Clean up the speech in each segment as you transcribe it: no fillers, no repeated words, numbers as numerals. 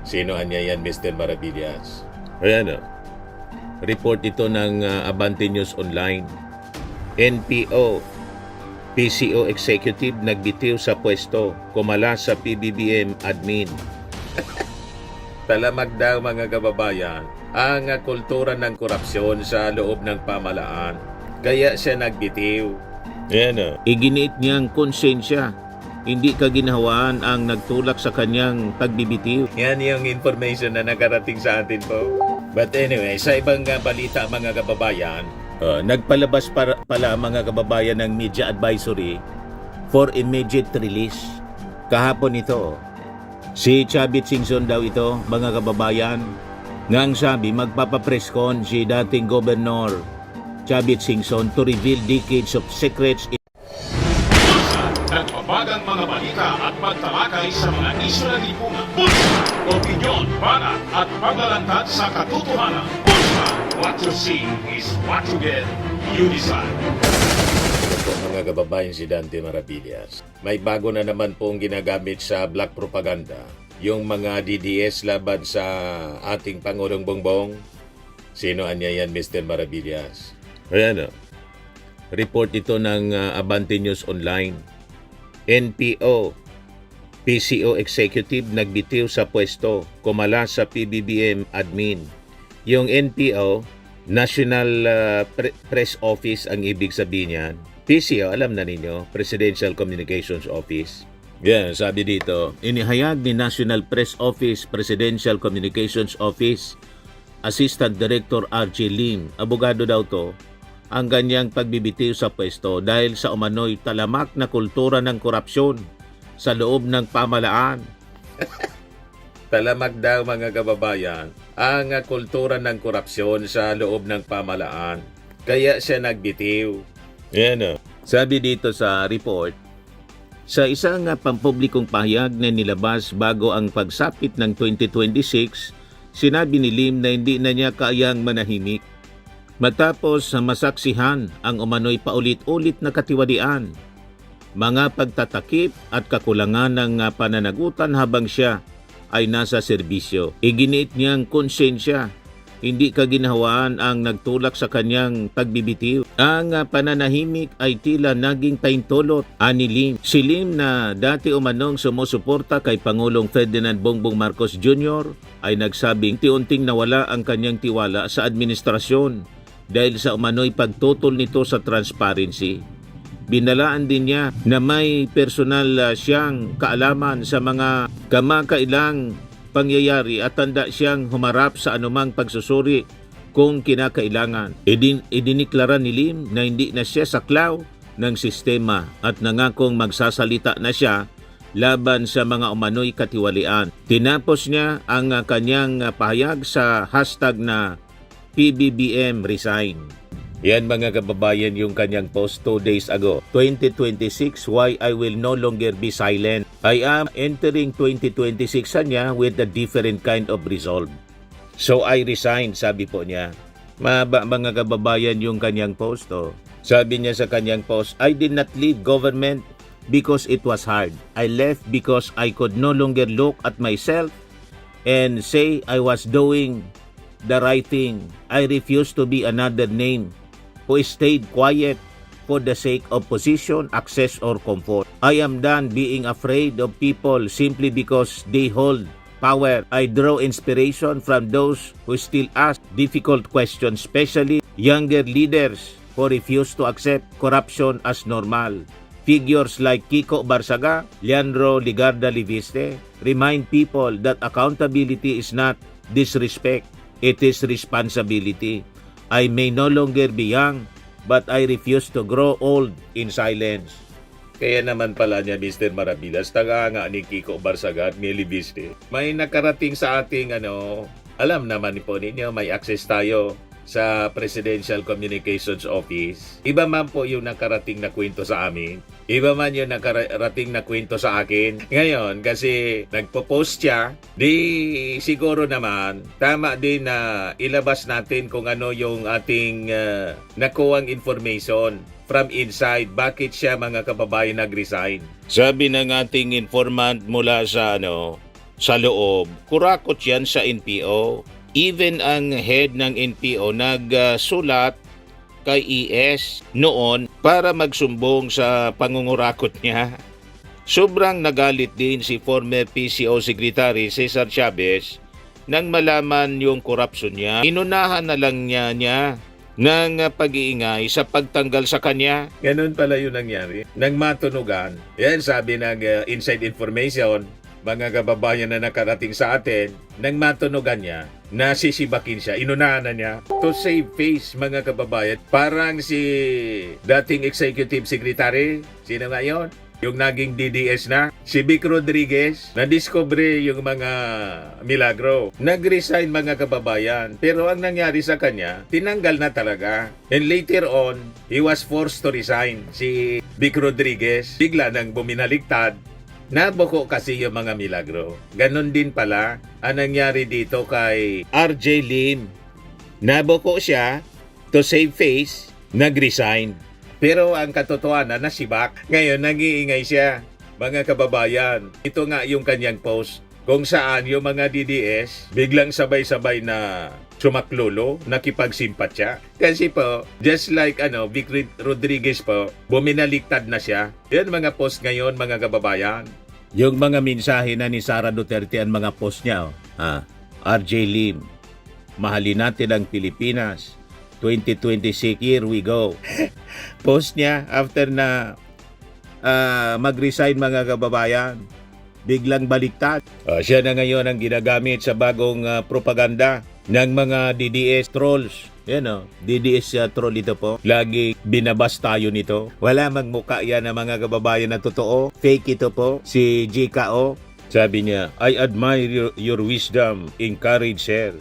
Sinohan niya yan, Mr. Maravillas? Ayan o. Report ito ng Abante News Online. NPO, PCO Executive nagbitiw sa pwesto, kumala sa PBBM admin. Talamag daw mga kababayan ang kultura ng korupsyon sa loob ng pamalaan. Kaya siya nagbitiw. Ayan o. Iginiit niyang konsensya. Hindi kaginhawaan ang nagtulak sa kanyang pagbibitiw. Yan yung information na nakarating sa atin po. But anyway, sa ibang balita mga kababayan, nagpalabas pala mga kababayan ng media advisory for immediate release. Kahapon ito, si Chavit Singson daw ito mga kababayan, ngang sabi magpapapreskon si dating Gobernador Chavit Singson to reveal decades of secrets. Nagbabagang mga balita at pagtalakay sa mga isyu ng lipunan. Bulsa! Opinyon, banat at paglalantad sa katotohanan. Bulsa! What you see is what you get. You decide. Mga kababayan, si Dante Maravillas. May bago na naman pong ginagamit sa black propaganda. Yung mga DDS laban sa ating Pangulong Bongbong. Sinohan niya yan, Mr. Maravillas? Ayan o. Report ito ng Abante News Online. NPO, PCO Executive nagbitiw sa pwesto, kumala sa PBBM admin. Yung NPO, National Press Office ang ibig sabihin yan. PCO, alam na ninyo, Presidential Communications Office. Yan, sabi dito, inihayag ni National Press Office, Presidential Communications Office, Assistant Director R.J. Lim, abogado daw to, ang ganyang pagbibitiw sa pwesto dahil sa umano'y talamak na kultura ng korupsyon sa loob ng pamalaan. Talamak daw mga kababayan ang kultura ng korupsyon sa loob ng pamalaan. Kaya siya nagbitiw. Yan o. Sabi dito sa report, sa isang pampublikong pahayag na nilabas bago ang pagsapit ng 2026, sinabi ni Lim na hindi na niya kayang manahimik. Matapos masaksihan ang umano'y paulit-ulit na katiwalian, mga pagtatakip at kakulangan ng pananagutan habang siya ay nasa serbisyo. Iginiit niyang konsensya, hindi kaginhawaan ang nagtulak sa kanyang pagbibitiw. Ang pananahimik ay tila naging paintulot, ani Lim. Si Lim na dati umanong sumusuporta kay Pangulong Ferdinand Bongbong Marcos Jr. ay nagsabing unti-unting nawala ang kanyang tiwala sa administrasyon dahil sa umano'y pagtutol nito sa transparency. Binalaan din niya na may personal siyang kaalaman sa mga kamakailang pangyayari at tanda siyang humarap sa anumang pagsusuri kung kinakailangan. Idiniklara ni Lim na hindi na siya saklaw ng sistema at nangakong magsasalita na siya laban sa mga umano'y katiwalian. Tinapos niya ang kanyang pahayag sa hashtag na PBBM resign. Yan mga kababayan yung kanyang post 2 days ago. 2026, why I will no longer be silent. I am entering 2026 niya with a different kind of resolve. So I resign, sabi po niya. Mga kababayan yung kanyang post. Sabi niya sa kanyang post, I did not leave government because it was hard. I left because I could no longer look at myself and say I was doing the right thing. I refuse to be another name who stayed quiet for the sake of position, access, or comfort. I am done being afraid of people simply because they hold power. I draw inspiration from those who still ask difficult questions, especially younger leaders who refuse to accept corruption as normal. Figures like Kiko Barsaga, Leandro Ligarda Liviste remind people that accountability is not disrespect. It is responsibility. I may no longer be young, but I refuse to grow old in silence. Kaya naman pala niya, Mr. Maravillas, taga nga ni Kiko Barsaga at ni Liviste. May nakarating sa ating, alam naman po ninyo, may access tayo sa Presidential Communications Office. Iba man po yung nakarating na kwento sa amin. Iba man yung nakarating na kwento sa akin. Ngayon, kasi nagpo-post siya, di siguro naman, tama din na ilabas natin kung ano yung ating nakuwang information from inside. Bakit siya mga kababayan nag-resign? Sabi ng ating informant mula sa sa loob. Kurakot yan sa NPO. Even ang head ng NPO nagsulat kay ES noon para magsumbong sa pangungurakot niya. Sobrang nagalit din si former PCO Secretary Cesar Chavez nang malaman yung korupsyon niya. Inunahan na lang niya ng pag-iingay sa pagtanggal sa kanya. Ganun pala yung nangyari. Nang matunugan, yan sabi ng inside information, mga kababayan na nakarating sa atin, nang matunugan niya, nasisibakin siya, inunahan na niya to save face, mga kababayan. Parang si dating executive secretary, sino nga yun? Yung naging DDS na, si Vic Rodriguez, na-discover yung mga milagro. Nag-resign, mga kababayan. Pero ang nangyari sa kanya, tinanggal na talaga. And later on, he was forced to resign. Si Vic Rodriguez, bigla nang buminaliktad. Nabuko kasi yung mga milagro. Ganon din pala ang nangyari dito kay RJ Lim. Nabuko siya to save face, nag-resign. Pero ang katotohanan, nasibak. Ngayon, nag-iingay siya. Mga kababayan, ito nga yung kanyang post kung saan yung mga DDS biglang sabay-sabay na sumaklolo, nakipagsimpatya. Kasi po, just like Vic Rodriguez po, buminaliktad na siya. Yan mga post ngayon, mga kababayan. Yung mga mensahe na ni Sara Duterte ang mga post niya. RJ Lim, mahalin natin ang Pilipinas. 2026, here we go. Post niya after na mag-resign, mga kababayan. Biglang baliktad. Siya na ngayon ang ginagamit sa bagong propaganda ng mga DDS trolls. Yan DDS troll ito po. Lagi binabas tayo nito. Wala magmuka yan ng mga kababayan na totoo. Fake ito po. Si GKO, sabi niya, I admire your wisdom. Encourage her.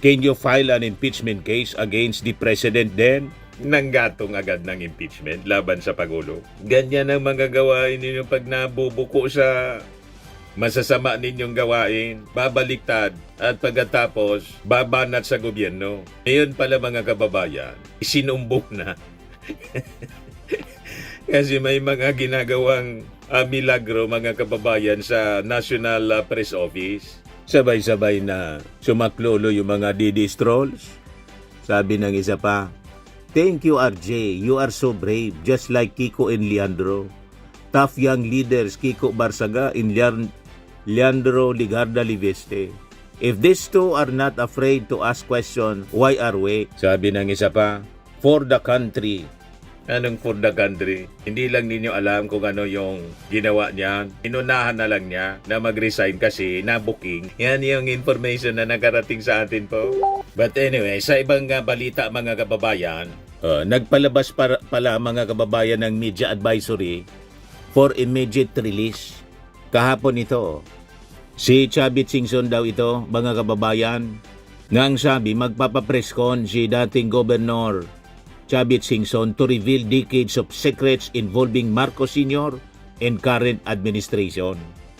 Can you file an impeachment case against the president then? Nanggatong agad ng impeachment laban sa Pagulo. Ganyan ang mga gawain ninyo pag nabubuko sa masasama ninyong gawain. Babaliktad at pagkatapos babanat sa gobyerno. Ngayon pala, mga kababayan, isinumbong na. Kasi may mga ginagawang milagro, mga kababayan, sa National Press Office. Sabay-sabay na sumaklolo yung mga DDS trolls. Sabi ng isa pa, thank you RJ, you are so brave, just like Kiko and Leandro. Tough young leaders, Kiko Barsaga and Leandro Ligarda Liveste. If these two are not afraid to ask questions, why are we? Sabi ng isa pa, for the country. Anong for the country? Hindi lang ninyo alam kung ano yung ginawa niya. Inunahan na lang niya na mag-resign kasi na-booking. Yan yung information na nakarating sa atin po. But anyway, sa ibang balita, mga kababayan, nagpalabas pala, mga kababayan, ng media advisory for immediate release. Kahapon ito, si Chavit Singson daw ito, mga kababayan, nang sabi magpapapress con si dating Governor Chavit Singson to reveal decades of secrets involving Marcos Sr. and current administration.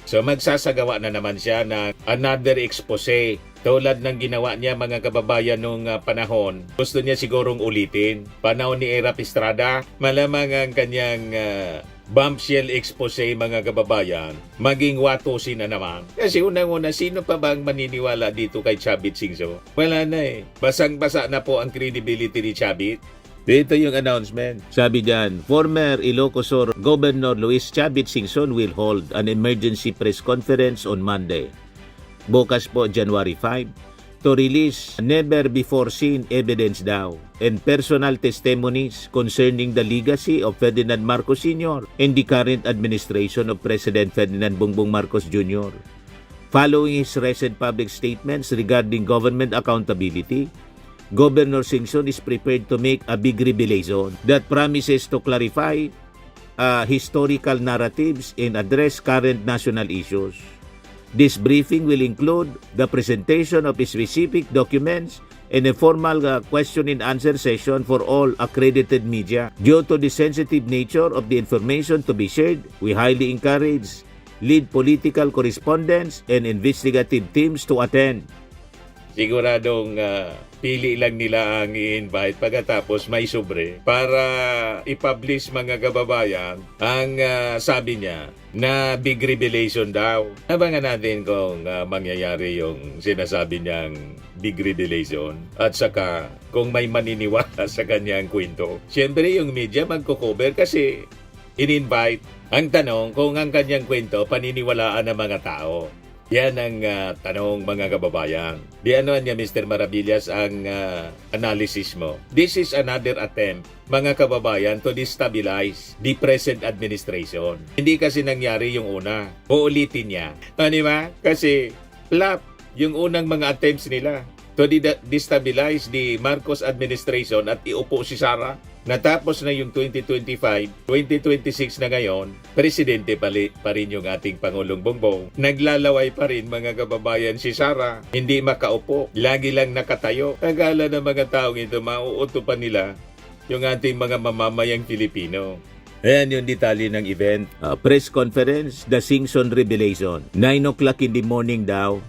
So magsasagawa na naman siya ng another expose tulad ng ginawa niya, mga kababayan, nung panahon. Gusto niya sigurong ulitin. Panahon ni Erap Estrada, malamang ang kanyang bombshell expose, mga kababayan, maging watusin na naman. Kasi unang-una, sino pa bang maniniwala dito kay Chavit Singson? Wala na eh. Basang-basa na po ang credibility ni Chavit. Dito yung announcement. Sabi dyan, former Ilocos Sur Governor Luis Chavit Singson will hold an emergency press conference on Monday, bukas po January 5, to release never-before-seen evidence daw and personal testimonies concerning the legacy of Ferdinand Marcos Sr. and the current administration of President Ferdinand Bongbong Marcos Jr. Following his recent public statements regarding government accountability, Governor Singson is prepared to make a big revelation that promises to clarify historical narratives and address current national issues. This briefing will include the presentation of specific documents and a formal question and answer session for all accredited media. Due to the sensitive nature of the information to be shared, we highly encourage lead political correspondents and investigative teams to attend. Siguradong pili lang nila ang i-invite pagkatapos may sobre para i-publish mga kababayan ang sabi niya na big revelation daw. Abangan natin kung mangyayari yung sinasabi niyang big revelation at saka kung may maniniwala sa kanyang kwento. Siyempre yung media magko-cover kasi in-invite. Ang tanong kung ang kanyang kwento paniniwalaan ng mga tao. Yan ang tanong mga kababayan. Di ano niya Mr. Maravillas ang analysis mo. This is another attempt mga kababayan to destabilize the present administration. Hindi kasi nangyari yung una. Uulitin niya. Di ba? Kasi flop yung unang mga attempts nila to destabilize the Marcos administration at iupo si Sara. Natapos na yung 2025, 2026 na ngayon, presidente pa rin yung ating Pangulong Bongbong. Naglalaway pa rin mga kababayan si Sara, hindi makaupo, lagi lang nakatayo. Tagala ng mga taong ito, mauuto pa nila yung ating mga mamamayang Filipino. Ayan yung detalye ng event. Press conference, the Singson Revelation. 9 o'clock in the morning daw,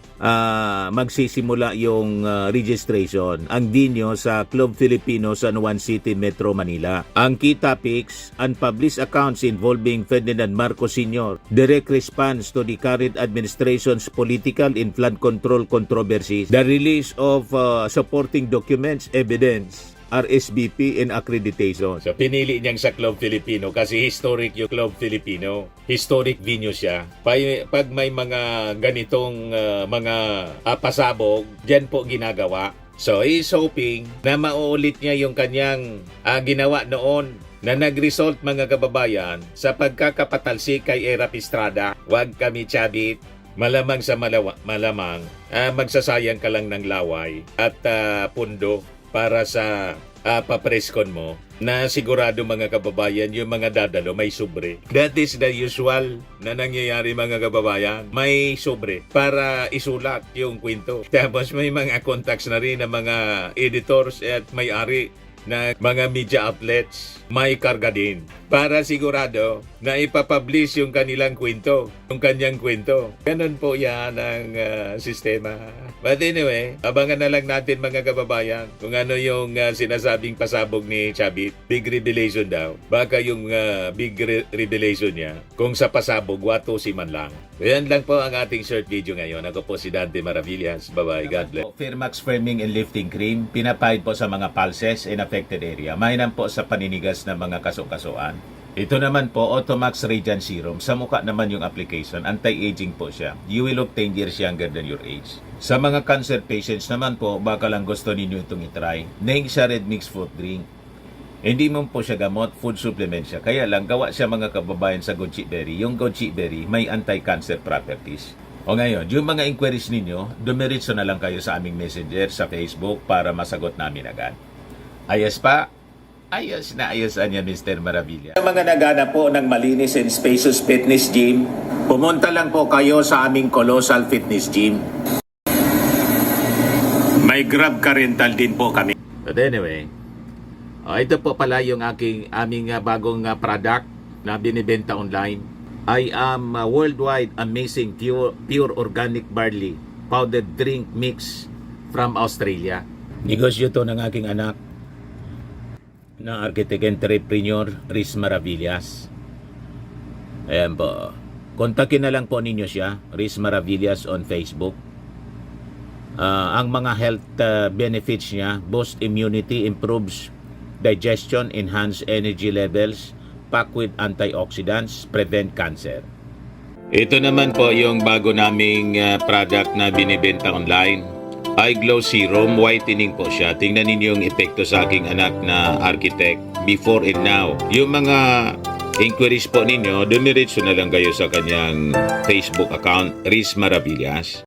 magsisimula yung registration. Ang dinyo sa Club Filipino San Juan City, Metro Manila. Ang key topics, unpublished accounts involving Ferdinand Marcos Sr., direct response to the current administration's political and flood control controversies, the release of supporting documents, evidence, RSVP and accreditation. So pinili niyang sa Club Filipino kasi historic yung Club Filipino. Historic venue siya. Pag may mga ganitong mga pasabog, diyan po ginagawa. So he's hoping na mauulit niya yung kanyang ginawa noon na nag-result mga kababayan sa pagkakapatalsik kay Erap Estrada. Huwag kami chabit. Malamang sa malamang magsasayang ka lang ng laway at pundo para sa papreskon mo na sigurado mga kababayan yung mga dadalo may sobre. That is the usual na nangyayari mga kababayan. May sobre para isulat yung kwento. Tapos may mga contacts na rin ng mga editors at may-ari na mga media outlets. May karga din para sigurado na ipapublish yung kanilang kwento, yung kanyang kwento. Ganun po yan ang sistema. But anyway, abangan na lang natin mga kababayan kung ano yung sinasabing pasabog ni Chavit. Big revelation daw. Baka yung big revelation niya kung sa pasabog, watusi man lang. Yan lang po ang ating short video ngayon. Ako po si Dante Maravillas. Bye-bye. God bless. Firmax Firming and Lifting Cream, pinapahid po sa mga pulses in affected area. Mainam po sa paninigas ng mga kaso-kasuan. Ito naman po, Automax Radiant Serum. Sa mukha naman yung application. Anti-aging po siya. You will look 10 years younger than your age. Sa mga cancer patients naman po, baka lang gusto ninyo itong itry. Neng siya red mixed fruit drink. Hindi mo po siya gamot, food supplement siya. Kaya lang, gawa siya mga kababayan sa goji berry. Yung goji berry may anti-cancer properties. O ngayon, yung mga inquiries ninyo, dumiritso na lang kayo sa aming messenger sa Facebook para masagot namin agad. Ayos pa? Ayos na ayos niya Mr. Maravilla. Sa mga nagana po ng malinis and spacious fitness gym, pumunta lang po kayo sa aming Colossal Fitness Gym. May Grab car rental din po kami. But anyway, ito po pala yung aming bagong product na binibenta online. I am worldwide amazing pure organic barley powdered drink mix from Australia. Negosyo to ng aking anak na architect entrepreneur Riz Maravillas. Ayan po. Kontakin na lang po ninyo siya, Riz Maravillas on Facebook. Ang mga health benefits niya, boost immunity, improves digestion, enhance energy levels, pack with antioxidants, prevent cancer. Ito naman po yung bago naming product na binibenta online. Eye Glow Serum, whitening po siya. Tingnan ninyo yung epekto sa aking anak na architect before and now. Yung mga inquiries po ninyo, dumiretso na lang kayo sa kanyang Facebook account, Riz Maravillas.